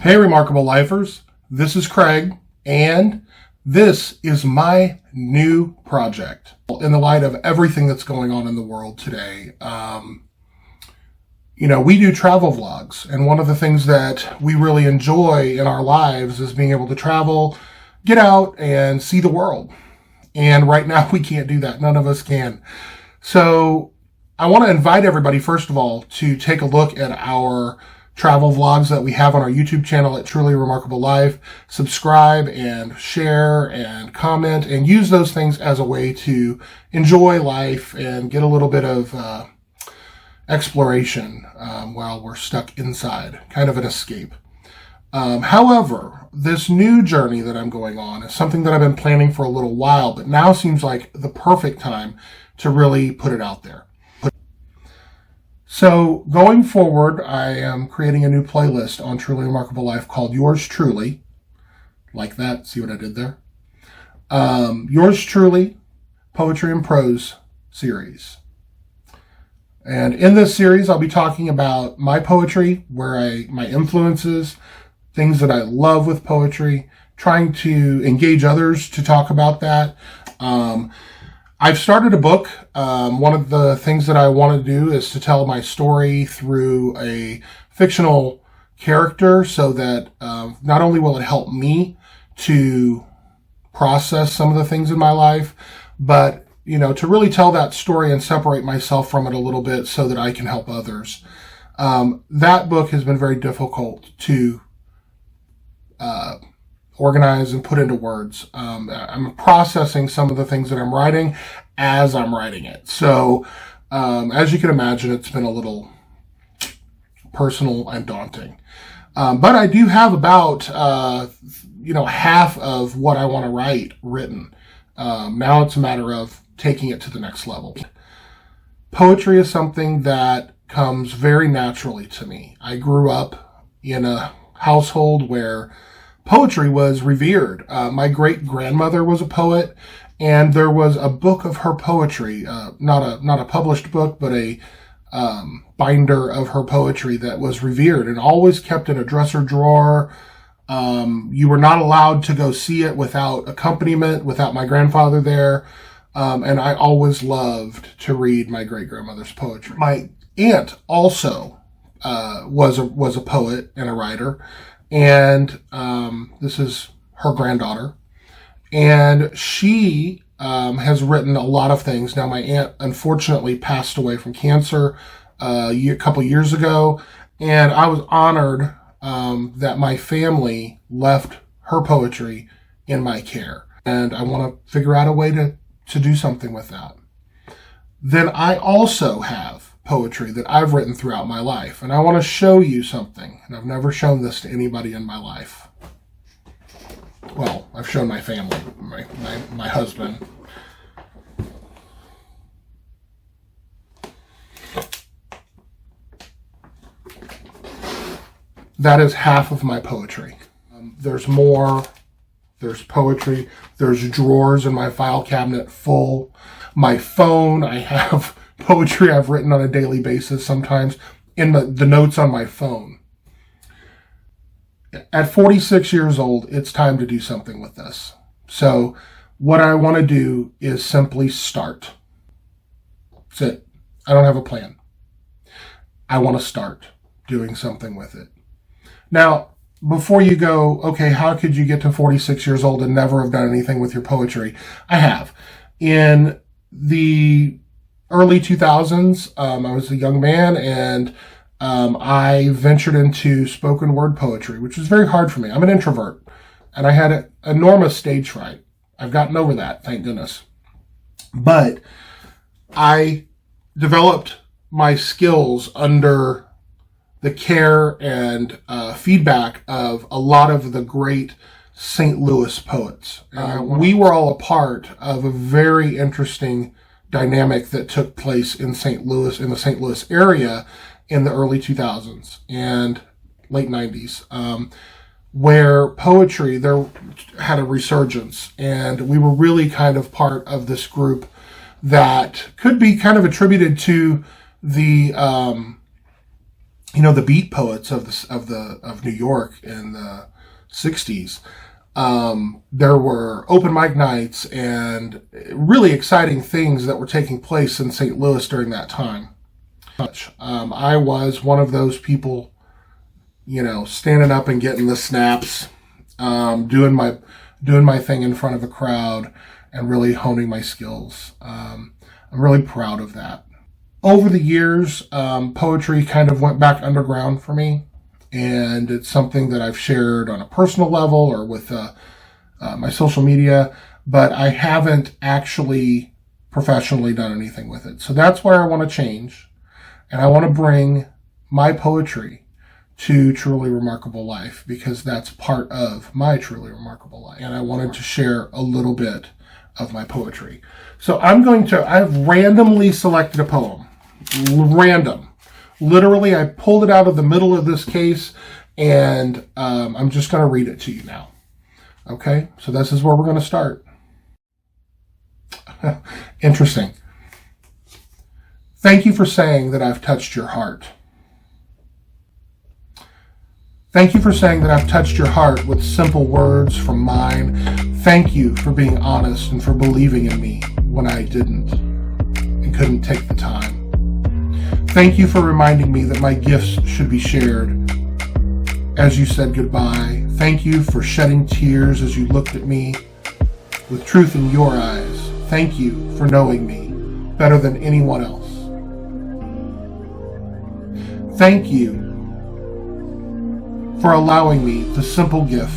Hey, Remarkable Lifers, this is Craig, and this is my new project. In the light of everything that's going on in the world today, we do travel vlogs, and one of the things that we really enjoy in our lives is being able to travel, get out, and see the world. And right now, we can't do that. None of us can. So I want to invite everybody, first of all, to take a look at our travel vlogs that we have on our YouTube channel at Truly Remarkable Life. Subscribe and share and comment and use those things as a way to enjoy life and get a little bit of exploration while we're stuck inside, kind of an escape. However, this new journey that I'm going on is something that I've been planning for a little while, but now seems like the perfect time to really put it out there. So going forward, I am creating a new playlist on Truly Remarkable Life called Yours Truly. Like that. See what I did there? Yours Truly, Poetry and Prose series. And in this series, I'll be talking about my poetry, my influences, things that I love with poetry, trying to engage others to talk about that. I've started a book. One of the things that I want to do is to tell my story through a fictional character so that not only will it help me to process some of the things in my life, but, to really tell that story and separate myself from it a little bit so that I can help others. That book has been very difficult to organize and put into words. I'm processing some of the things that I'm writing as I'm writing it. So, as you can imagine, it's been a little personal and daunting. But I do have about, half of what I want to write written. Now it's a matter of taking it to the next level. Poetry is something that comes very naturally to me. I grew up in a household where poetry was revered. My great-grandmother was a poet, and there was a book of her poetry, not a published book, but a binder of her poetry that was revered and always kept in a dresser drawer. You were not allowed to go see it without accompaniment, without my grandfather there, and I always loved to read my great-grandmother's poetry. My aunt also was a poet and a writer, and this is her granddaughter, and she has written a lot of things. Now, my aunt unfortunately passed away from cancer a couple years ago, and I was honored that my family left her poetry in my care, and I want to figure out a way to do something with that. Then I also have poetry that I've written throughout my life, and I want to show you something, and I've never shown this to anybody in my life. Well, I've shown my family, my husband. That is half of my poetry. There's more. There's poetry. There's drawers in my file cabinet full. My phone, I have poetry I've written on a daily basis, sometimes in the notes on my phone. At 46 years old, it's time to do something with this. So what I want to do is simply start. That's it. I don't have a plan. I want to start doing something with it. Now, before you go, okay, how could you get to 46 years old and never have done anything with your poetry? I have. In the early 2000s, I was a young man, and I ventured into spoken word poetry, which was very hard for me. I'm an introvert, and I had enormous stage fright. I've gotten over that, thank goodness. But I developed my skills under the care and feedback of a lot of the great St. Louis poets. We were all a part of a very interesting dynamic that took place in St. Louis, in the St. Louis area in the early 2000s and late 90s, where poetry there had a resurgence, and we were really kind of part of this group that could be kind of attributed to the the beat poets of New York in the 60s. There were open mic nights and really exciting things that were taking place in St. Louis during that time. I was one of those people, standing up and getting the snaps, doing my thing in front of a crowd and really honing my skills. I'm really proud of that. Over the years, poetry kind of went back underground for me, and it's something that I've shared on a personal level or with my social media, but I haven't actually professionally done anything with it. So that's where I want to change, and I want to bring my poetry to Truly Remarkable Life, because that's part of my Truly Remarkable Life, and I wanted to share a little bit of my poetry. So I've randomly selected a poem. Random. Literally, I pulled it out of the middle of this case, and I'm just going to read it to you now. Okay? So this is where we're going to start. Interesting. Thank you for saying that I've touched your heart. Thank you for saying that I've touched your heart with simple words from mine. Thank you for being honest and for believing in me when I didn't and couldn't take the time. Thank you for reminding me that my gifts should be shared as you said goodbye. Thank you for shedding tears as you looked at me with truth in your eyes. Thank you for knowing me better than anyone else. Thank you for allowing me the simple gift,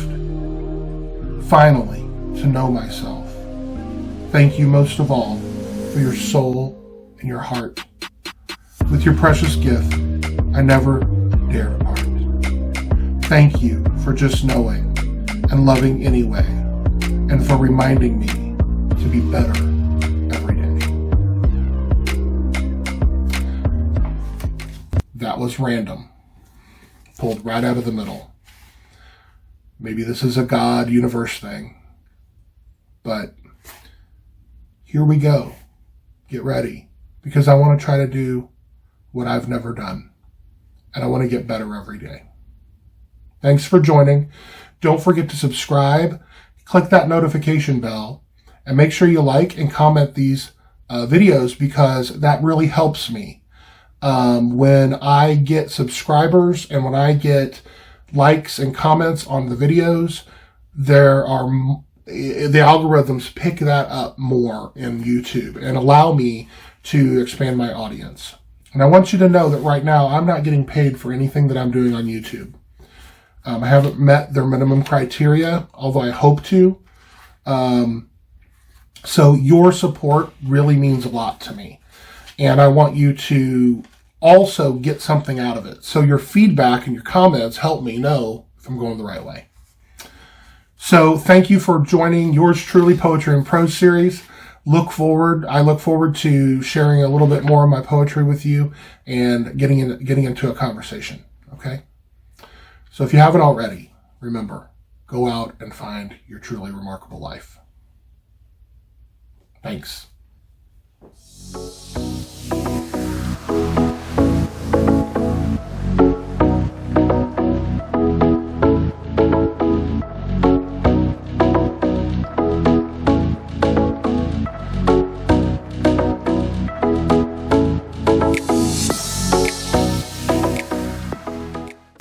finally, to know myself. Thank you most of all for your soul and your heart. With your precious gift, I never dare to part. Thank you for just knowing and loving anyway, and for reminding me to be better every day. That was random, pulled right out of the middle. Maybe this is a God universe thing, but here we go. Get ready, because I want to try to do what I've never done, and I want to get better every day. Thanks for joining. Don't forget to subscribe, click that notification bell, and make sure you like and comment these videos, because that really helps me. When I get subscribers and when I get likes and comments on the videos, the algorithms pick that up more in YouTube and allow me to expand my audience. And I want you to know that right now I'm not getting paid for anything that I'm doing on YouTube. I haven't met their minimum criteria, although I hope to. So your support really means a lot to me. And I want you to also get something out of it. So your feedback and your comments help me know if I'm going the right way. So thank you for joining yours truly Poetry and Prose series. I look forward to sharing a little bit more of my poetry with you and getting into a conversation. Okay? So if you haven't already, remember, go out and find your truly remarkable life. Thanks.